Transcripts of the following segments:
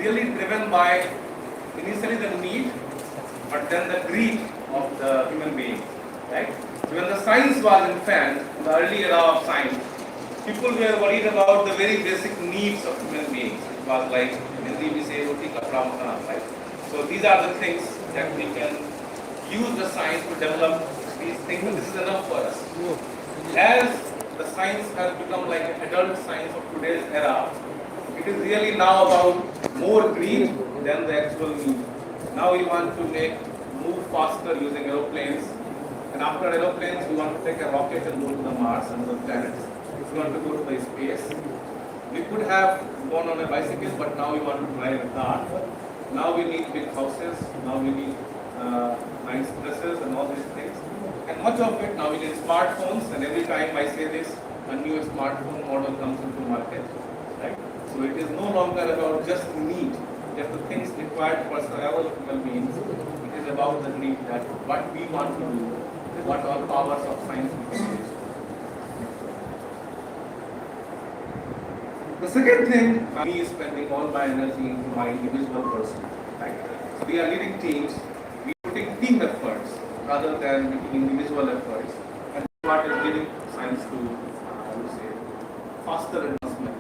really driven by initially the need, but then the greed of the human being, right? So when the science was infant, in the early era of science, people were worried about the very basic needs of human beings. It was like, in Hindi we say, roti, kapra, makan, right? So these are the things that we can use the science to develop these things, and this is enough for us. As the science has become like an adult science of today's era, it is really now about more greed than the actual need. Now we want to move faster using aeroplanes, and after aeroplanes we want to take a rocket and go to the Mars and the planets. We want to go to the space. We could have gone on a bicycle, but now we want to drive a car. Now we need big houses, now we need nice dresses and all these things. And much of it now we need smartphones, and every time I say this, a new smartphone model comes into market. Right? So it is no longer about just need, just the things required for survival of human beings. It is about the need that what we want to do, what our powers of science we can use. The second thing, me is spending all my energy into my individual person. Right? So we are leading teams, we are putting team efforts rather than making individual efforts. And what is leading science to, I would say, faster advancement.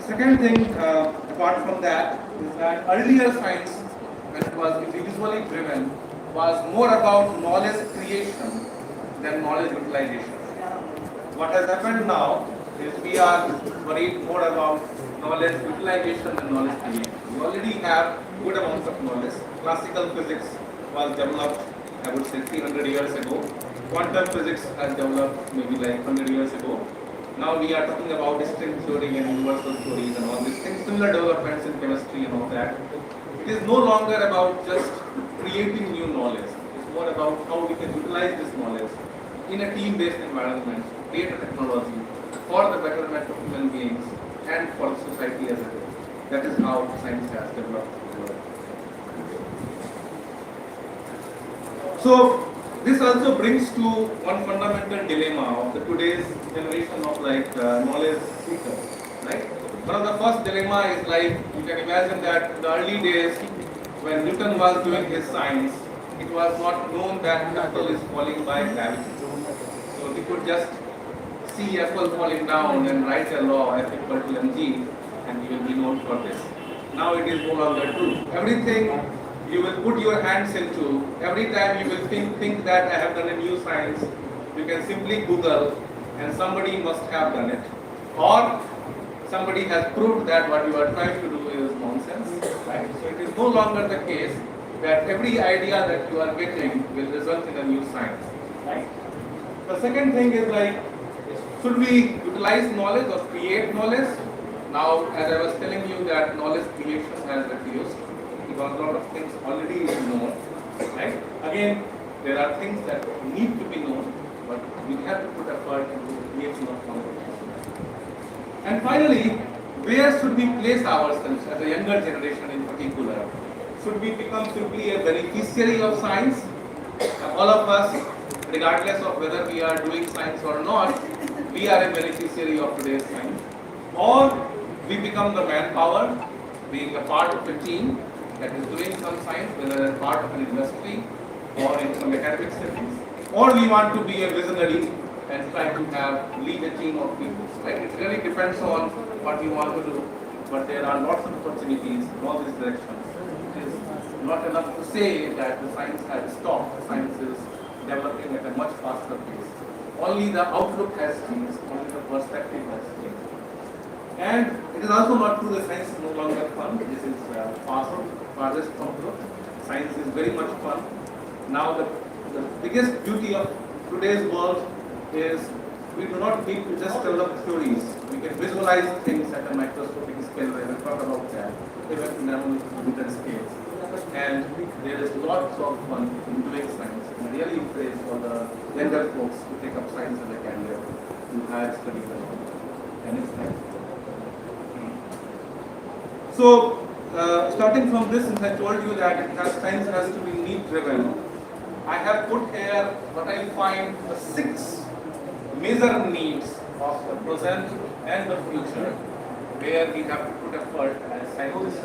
Second thing, apart from that, is that earlier science, when it was individually driven, was more about knowledge creation than knowledge utilization. What has happened now is we are worried more about knowledge utilization than knowledge creation. We already have good amounts of knowledge. Classical physics was developed, I would say, 300 years ago. Quantum physics has developed maybe like 100 years ago. Now we are talking about string theory and universal theories and all these things, similar developments in chemistry and all that. It is no longer about just creating new knowledge. It's more about how we can utilize this knowledge in a team-based environment, create a technology for the betterment of human beings and for the society as a whole. That is how science has developed. So this also brings to one fundamental dilemma of the today's generation of knowledge seekers, right? One of the first dilemma is like, you can imagine that in the early days when Newton was doing his science, it was not known that apple is falling by gravity. So he could just see apple falling down and write a law F equal to mg, and he will be known for this. Now it is no longer true. Everything you will put your hands into, every time you will think that I have done a new science, you can simply Google and somebody must have done it. Or somebody has proved that what you are trying to do is nonsense. Right? So it is no longer the case that every idea that you are getting will result in a new science. Right? The second thing is like, should we utilize knowledge or create knowledge? Now, as I was telling you that knowledge creation has reduced, because a lot of things already is known, right? Again, there are things that need to be known, but we have to put effort into the creation of knowledge. And finally, where should we place ourselves as a younger generation in particular? Should we become simply a beneficiary of science? All of us, regardless of whether we are doing science or not, we are a beneficiary of today's science. Or we become the manpower, being a part of a team that is doing some science, whether as part of an industry or in some academic settings. Or we want to be a visionary and try to lead a team of people. Right? It really depends on what you want to do, but there are lots of opportunities in all these directions. It is not enough to say that the science has stopped. The science is developing at a much faster pace. Only the outlook has changed, only the perspective has changed. And it is also not true that science is no longer fun. This is farthest from truth. Science is very much fun. Now the biggest beauty of today's world is we do not need to just develop theories. We can visualize things at a microscopic scale. We will talk about that, even at nanometer scales. And there is lots of fun in doing science. I really pray for the younger folks to take up science as a career, to higher studies and it's nice. So, starting from this, since I told you that science has to be need-driven, I have put here what I find the 6 major needs of the present and the future, where we have to put effort as I know this